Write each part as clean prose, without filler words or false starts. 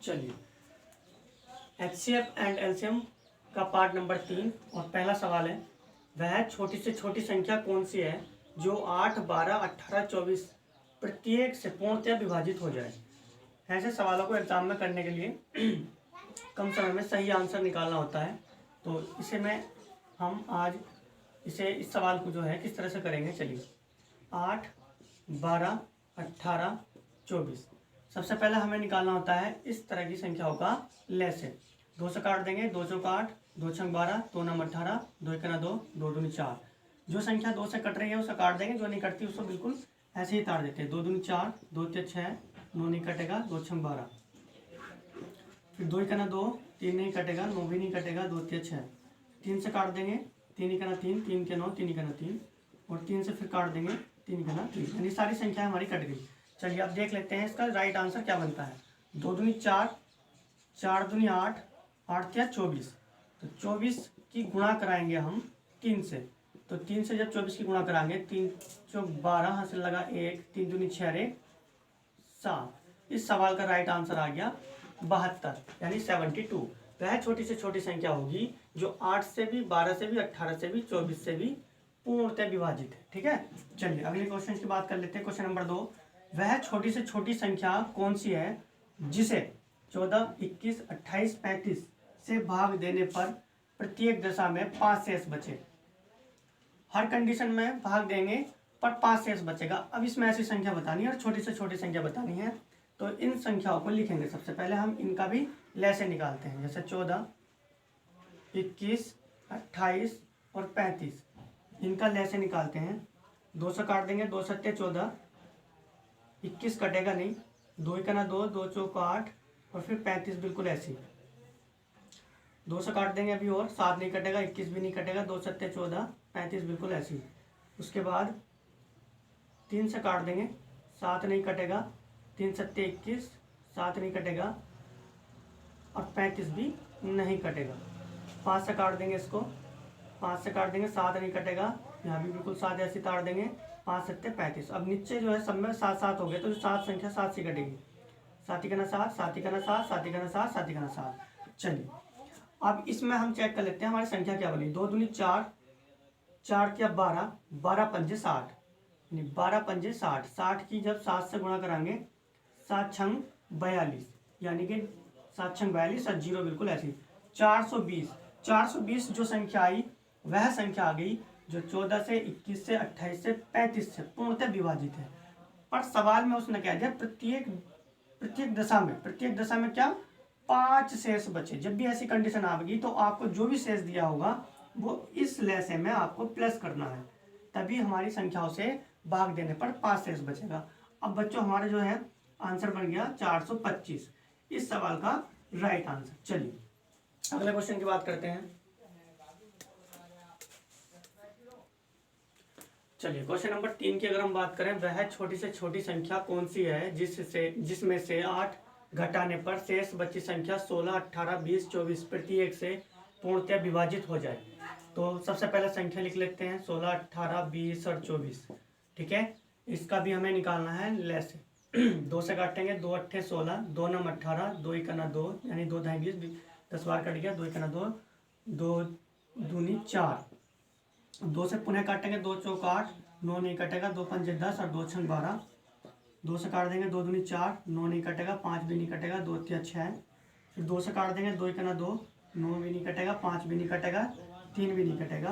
चलिए, HCF and LCM का part number 3 और पहला सवाल है, वह छोटी से छोटी संख्या कौन सी है जो 8, 12, 18, 24 प्रत्येक से पूर्णतः विभाजित हो जाए। ऐसे सवालों को एग्जाम में करने के लिए कम समय में सही आंसर निकालना होता है। तो हम आज इस सवाल को जो है किस तरह से करेंगे। चलिए, 8, 12, 18, 24 सबसे पहले हमें निकालना होता है इस तरह की संख्याओं का लैसे। 2 से काट देंगे, 2 चौक 8, 2 छंग 12, 2 नम 18, 2 एक 2, 2 दूनी 4। जो संख्या 2 से कट रही है उसे काट देंगे, जो नहीं कटती उसको बिल्कुल ऐसे ही तार देते हैं। 2 दूनी 4, 2 ते 6, 9 नहीं कटेगा, 2 छंग 12, फिर 2 एक 2, 3 नहीं कटेगा, 9 भी नहीं कटेगा, 2 ते 6, 3 से काट देंगे, 3 एक 3, 3 के 9, 3 एक 3, और 3 से फिर काट देंगे, 3 के 3, यानी सारी संख्या हमारी कट गई। चलिए अब देख लेते हैं इसका राइट आंसर क्या बनता है। 2 दूनी 4, 4 दूनी 8, 8 या 24, तो 24 की गुणा कराएंगे हम 3 से। तो 3 से जब 24 की गुणा कराएंगे, 3 चौक 12, हाथ से लगा 1, 3 दूनी 6 रे 7। इस सवाल का राइट आंसर आ गया 72, यानी 72। वह छोटी से छोटी संख्या होगी जो 8 से भी, 12 से भी, 18 से भी, 24 से भी पूर्णतः विभाजित है। ठीक है, चलिए अगले क्वेश्चन की बात कर लेते हैं। क्वेश्चन नंबर 2, वह छोटी से छोटी संख्या कौन सी है जिसे 14, 21, 28, 35 से भाग देने पर प्रत्येक दशा में 5 शेष बचे। हर कंडीशन में भाग देंगे पर 5 शेष बचेगा। अब इसमें ऐसी संख्या बतानी है और छोटी से छोटी संख्या बतानी है, तो इन संख्याओं को लिखेंगे। सबसे पहले हम इनका भी लैसे निकालते हैं, जैसे 14, 21, 28 और 35, इनका लैसे निकालते हैं। 2 से काट देंगे, 2 सत्ते 14, 21 कटेगा नहीं, 2 एक 2, 2 चौक 8, और फिर 35 बिल्कुल ऐसी। 2 से काट देंगे अभी और 7 नहीं कटेगा, 21 भी नहीं कटेगा, 2 सत्ते 14, 35 बिल्कुल ऐसी। उसके बाद 3 से काट देंगे, 7 नहीं कटेगा, 3 सत्ते 21, 7 नहीं कटेगा, और 35 भी नहीं कटेगा। 5 से काट देंगे इसको, 5 से काट देंगे, 7 नहीं कटेगा, यहाँ भी बिल्कुल 7 ऐसी तार देंगे, 5 सत्ते 35। अब नीचे जो है सब में 7 7 हो गए, तो 7 संख्या 7 से कटेगी। 7 ही 7, 7 ही 7, 7 ही 7, 7 ही 7। चलिए अब इसमें हम चेक कर लेते हैं हमारी संख्या क्या बनी। 2 दूनी 4, 4 क्या 12, 12 पंजे 60, यानी 12 पंजे 60। 60 की जब 7 से गुणा कराएंगे, 7 छंग 42, यानी कि 7 छंग 42 और 0 बिल्कुल ऐसी। 420, 420 जो संख्या आई वह संख्या आ गई जो 14 से, 21 से, 28 से, 35 से पूर्णतः विभाजित है। पर सवाल में उसने क्या दिया, प्रत्येक दशा में क्या 5 शेष बचे। जब भी ऐसी कंडीशन आएगी तो आपको जो भी शेष दिया होगा वो इस लैसे में आपको प्लस करना है, तभी हमारी संख्याओं से भाग देने पर 5 शेष बचेगा। अब बच्चों हमारा जो है आंसर बन गया 425, इस सवाल का राइट आंसर। चलिए अगले क्वेश्चन की बात करते हैं। चलिए क्वेश्चन नंबर 3 की अगर हम बात करें, वह छोटी से छोटी संख्या कौन सी है जिसमें से 8 घटाने पर शेष बची संख्या 16, 18, 20, 24 प्रत्येक से पूर्णतः विभाजित हो जाए। तो सबसे पहले संख्या लिख लेते हैं, 16, 18, 20 और 24। ठीक है, इसका भी हमें निकालना है लैसे। 2 से काटेंगे, 2 अट्ठे 16, 2 नम 18, 2 एक 2, यानी 2 ढाई 20, 10 बार कट गया, 2 एक 2, 2 दूनी 4। 2 से पुनः काटेंगे, 2 चौक 8, 9 नहीं कटेगा, 2 पंजे 10 और 2 छंग 12। 2 से काट देंगे, 2 दूनी 4, 9 नहीं कटेगा, 5 भी नहीं कटेगा, 2 तिया 6। फिर 2 से काट देंगे, 2 एक 2, 9 भी नहीं कटेगा, 5 भी नहीं कटेगा, 3 भी नहीं कटेगा।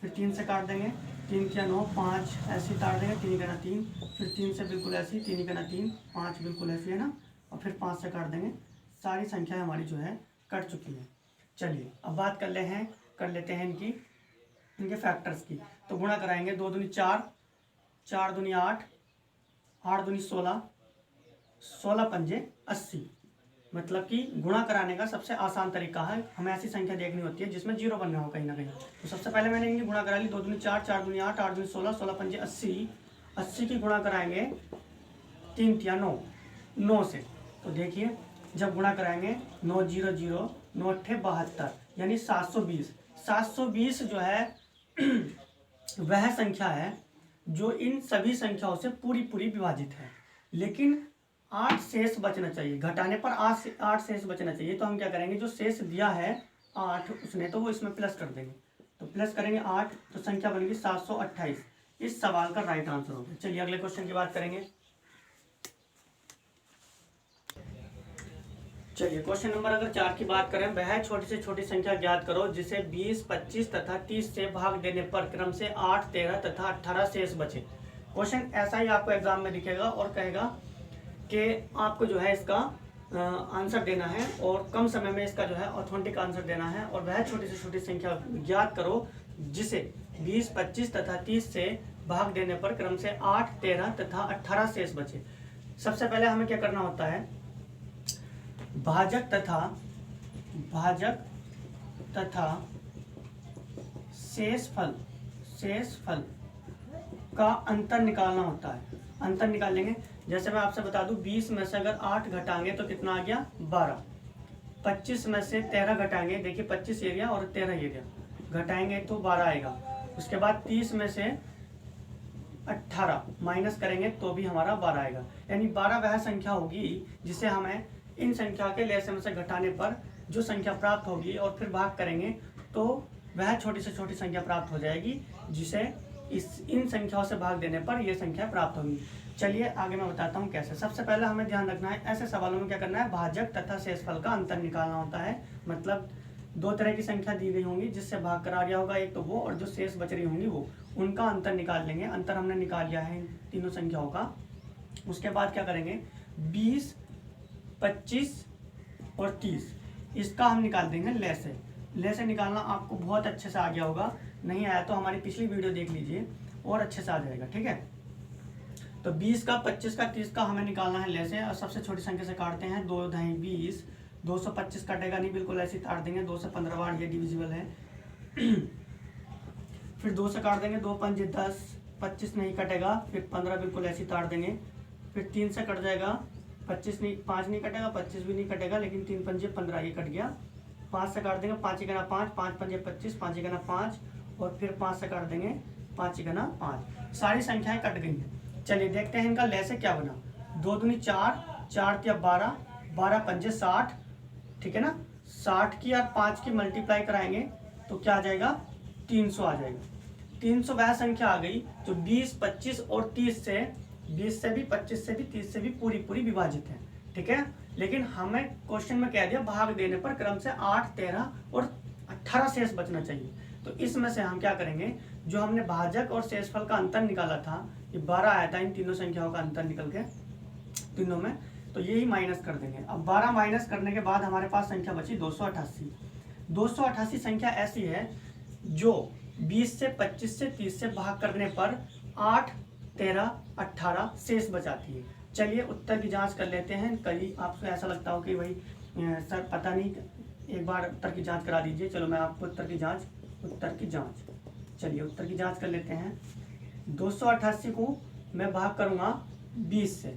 फिर 3 से काट देंगे, 3 क्या 9, 5 ऐसी काट देंगे, 3 का 3। फिर 3 से बिल्कुल ऐसी, 3 का 3, 5 बिल्कुल ऐसी है ना, और फिर 5 से काट देंगे। सारी संख्या हमारी जो है कट चुकी है। चलिए अब बात कर लेते हैं इनके फैक्टर्स की। तो गुणा कराएंगे, 2 दूनी 4, 4 दूनी 8, 8 दूनी 16, 16 पंजे 80। मतलब कि गुणा कराने का सबसे आसान तरीका है, हमें ऐसी संख्या देखनी होती है जिसमें 0 बनना हो कहीं ना कहीं। तो सबसे पहले मैंने इनकी गुणा करा ली, 2 दूनी 4, 4 दूनी 8, 8 दूनी 16, 16 पंजे 80। 80 की गुणा कराएंगे 3 तिया 9, 9 से। तो देखिए जब गुणा कराएंगे 9 0 0, 9 अट्ठे 72, यानी 720। 720 जो है वह संख्या है जो इन सभी संख्याओं से पूरी विभाजित है। लेकिन 8 शेष बचना चाहिए, घटाने पर 8 शेष बचना चाहिए। तो हम क्या करेंगे, जो शेष दिया है 8 उसने, तो वो इसमें प्लस कर देंगे। तो प्लस करेंगे 8, तो संख्या बनेगी 728। इस सवाल का राइट आंसर होगा। चलिए अगले क्वेश्चन की बात करेंगे। चलिए क्वेश्चन नंबर अगर 4 की बात करें, वह छोटी से छोटी संख्या ज्ञात करो जिसे 20, 25 तथा 30 से भाग देने पर क्रम से 8, 13 तथा 18 शेष बचे। क्वेश्चन ऐसा ही आपको एग्जाम में दिखेगा और कहेगा कि आपको जो है इसका आंसर देना है और कम समय में इसका जो है ऑथेंटिक आंसर देना है। और वह छोटी से छोटी संख्या ज्ञात करो जिसे 20, 25 तथा 30 से भाग देने पर क्रम से 8, 13 तथा 18 शेष बचे। सबसे पहले हमें क्या करना होता है, भाजक तथा शेषफल का अंतर निकालना होता है। अंतर निकालेंगे, जैसे मैं आपसे बता दूं 20 में से अगर 8 घटाएंगे तो कितना आ गया 12। 25 में से 13 घटाएंगे, देखिए 25 एरिया और 13 एरिया घटाएंगे तो 12 आएगा। उसके बाद 30 में से 18 माइनस करेंगे तो भी हमारा 12 आएगा। यानी 12 वह संख्या होगी जिसे हमें इन संख्या के लसागु से घटाने पर जो संख्या प्राप्त होगी और फिर भाग करेंगे तो वह छोटी से छोटी संख्या प्राप्त हो जाएगी जिसे इन संख्याओं से भाग देने पर यह संख्या प्राप्त होगी। चलिए आगे मैं बताता हूँ कैसे। सबसे पहले हमें ध्यान रखना है, ऐसे सवालों में क्या करना है, भाजक तथा शेषफल का अंतर निकालना होता है। मतलब दो तरह की संख्या दी गई होंगी जिससे भाग करा गया होगा, एक तो वो, और जो शेष बच रही होंगी वो, उनका अंतर निकाल लेंगे। अंतर हमने निकाल लिया है इन तीनों संख्याओं का। उसके बाद क्या करेंगे, 20, 25 और 30 इसका हम निकाल देंगे ले से निकालना आपको बहुत अच्छे से आ गया होगा, नहीं आया तो हमारी पिछली वीडियो देख लीजिए और अच्छे से आ जाएगा। ठीक है, तो 20 का, 25 का, 30 का हमें निकालना है ले से। और सबसे छोटी संख्या से काटते हैं, 2 ढाई 20, 225 कटेगा नहीं, बिल्कुल ऐसे काट देंगे। 2 से 15 बार ये डिविजिबल है। फिर 2 से काट देंगे, 2 पंजे 10, 25 नहीं कटेगा, फिर 15 बिल्कुल ऐसे काट देंगे। फिर 3 से कट जाएगा, 25 नहीं, 5 नहीं कटेगा, 25 भी नहीं कटेगा, लेकिन 3 पंजे 15 ये कट गया। 5 से काट देंगे, 5 गना 5, 5 पंजे 25, 5 गना 5, और फिर 5 से काट देंगे, 5 गना 5। सारी संख्याएं कट गई हैं। चलिए देखते हैं इनका ले से क्या बना। 2 दूनी 4, 4 तिया 12, 12 पंजे 60, ठीक है ना। 60 की और 5 की मल्टीप्लाई कराएंगे तो क्या आ जाएगा, 300 आ जाएगा। 300 वह संख्या आ गई जो 20, 25 और 30 से, 20 से भी, 25 से भी, 30 से भी पूरी विभाजित है। ठीक है, लेकिन हमें क्वेश्चन में कह दिया भाग देने पर क्रम से 8, 13 और 18 शेष बचना चाहिए। तो इसमें से हम क्या करेंगे, जो हमने भाजक और शेषफल का अंतर निकाला था, ये 12 आया था इन तीनों संख्याओं का अंतर निकल के तीनों में, तो यही माइनस कर देंगे। अब 12 माइनस करने के बाद हमारे पास संख्या बची 288। 288 संख्या ऐसी है जो 20 से, 25 से, 30 से भाग करने पर 8, 13, 18 शेष बचाती है। चलिए उत्तर की जांच कर लेते हैं। कहीं आपको ऐसा लगता हो कि भाई सर पता नहीं, एक बार उत्तर की जांच करा दीजिए। चलो मैं आपको उत्तर की जांच चलिए उत्तर की जांच कर लेते हैं। 288 को मैं भाग करूंगा 20 से।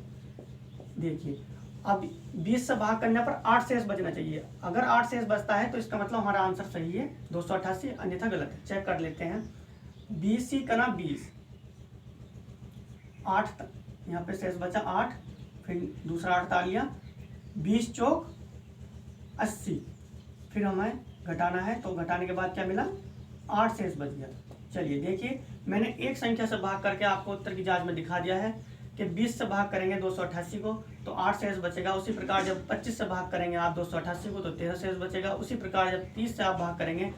देखिए अब 20 से भाग करने पर 8 शेष बचना चाहिए। अगर 8 शेष बचता है तो इसका मतलब हमारा आंसर सही है 288, अन्यथा गलत है। चेक कर लेते हैं। 20 ही कना 20, 8 यहाँ पे शेष बचा 8, फिर दूसरा 8 डाल लिया, 20 चौक 80, फिर हमें घटाना है तो घटाने के बाद क्या मिला, 8 शेष बच गया। चलिए देखिए मैंने एक संख्या से भाग करके आपको उत्तर की जांच में दिखा दिया है कि 20 से भाग करेंगे 288 को तो 8 शेष बचेगा। उसी प्रकार जब 25 से भाग करेंगे आप 288 को तो 13 शेष बचेगा। उसी प्रकार जब 30 से आप भाग करेंगे,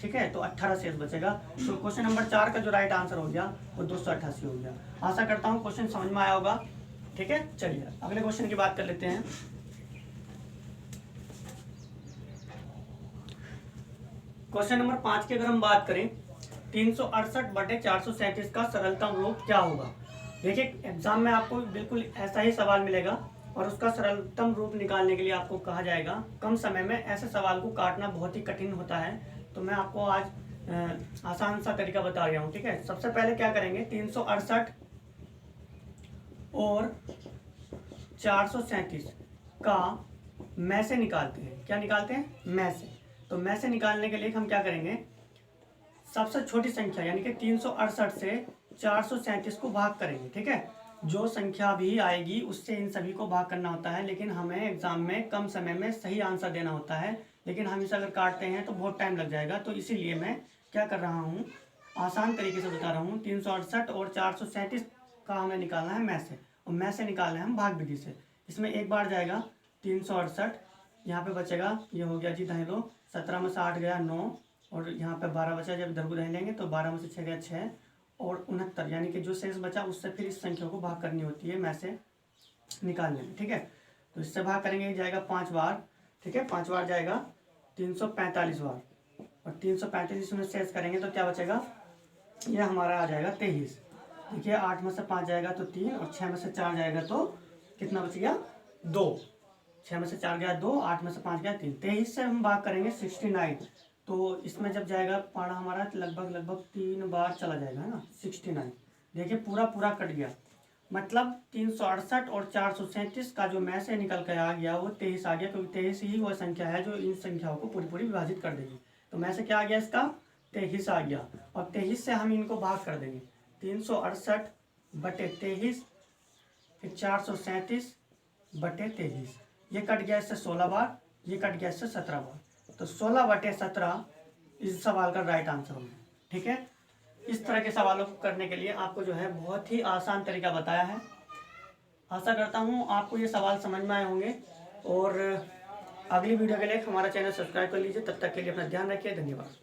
ठीक है, तो 18 शेष बचेगा। तो क्वेश्चन नंबर 4 का जो राइट आंसर हो गया वो 288 हो गया। आशा करता हूँ क्वेश्चन समझ में आया होगा। ठीक है, चलिए अगले क्वेश्चन की बात कर लेते हैं। क्वेश्चन नंबर 5 की अगर हम बात करें, 368/437 का सरलतम रूप क्या होगा। देखिए एग्जाम में आपको बिल्कुल ऐसा ही सवाल मिलेगा और उसका सरलतम रूप निकालने के लिए आपको कहा जाएगा। कम समय में ऐसे सवाल को काटना बहुत ही कठिन होता है, तो मैं आपको आज आसान सा तरीका बता रहा हूँ। ठीक है, सबसे पहले क्या करेंगे, 368 और 437 का में से निकालते हैं। क्या निकालते हैं, में से। तो में से निकालने के लिए हम क्या करेंगे, सबसे छोटी संख्या यानी कि 368 से 437 को भाग करेंगे। ठीक है, जो संख्या भी आएगी उससे इन सभी को भाग करना होता है, लेकिन हमें एग्जाम में कम समय में सही आंसर देना होता है। लेकिन हम इसे अगर काटते हैं तो बहुत टाइम लग जाएगा, तो इसीलिए मैं क्या कर रहा हूँ, आसान तरीके से बता रहा हूँ। 368 और 437 का हमें निकालना है मैं से, और मैं से निकालना है हम भाग विधि से। इसमें एक बार जाएगा 368, यहाँ पे बचेगा, ये हो गया जी दाएं लो, 17 में से 8 गया 9, और यहाँ पे 12 बचा। जब इधर को दाएं लेंगे तो 12 में से 6 गया 6, और 69, यानी कि जो शेष बचा उससे फिर इस संख्या को भाग करनी होती है मैं से निकालने में। ठीक है, तो इससे भाग करेंगे, जाएगा 5 बार। ठीक है, 5 बार जाएगा 345 बार, और 335 में शेष करेंगे तो क्या बचेगा, ये हमारा आ जाएगा 23। देखिए 8 में से 5 जाएगा तो 3, और 6 में से 4 जाएगा तो कितना बच गया, 2। 6 में से 4 गया 2, 8 में से 5 गया 3, 23 से हम भाग करेंगे 69। तो इसमें जब जाएगा पारा हमारा लगभग 3 बार चला जाएगा, है ना, 69। देखिए पूरा पूरा कट गया, मतलब 368 और 437 का जो मैं से निकल कर आ गया वो 23 आ गया, क्योंकि 23 ही वो संख्या है जो इन संख्याओं को पूरी पूरी विभाजित कर देगी। तो मैं से क्या आ गया, इसका 23 आ गया, और 23 से हम इनको भाग कर देंगे। 368 बटे 23, फिर 437 बटे 23, ये कट गया इससे 16 बार, ये कट गया इससे 17 बार, तो 16 बटे 17 इस सवाल का राइट आंसर होगा। ठीक है, इस तरह के सवालों को करने के लिए आपको जो है बहुत ही आसान तरीका बताया है। आशा करता हूँ आपको ये सवाल समझ में आए होंगे, और अगली वीडियो के लिए हमारा चैनल सब्सक्राइब कर लीजिए। तब तक के लिए अपना ध्यान रखिए, धन्यवाद।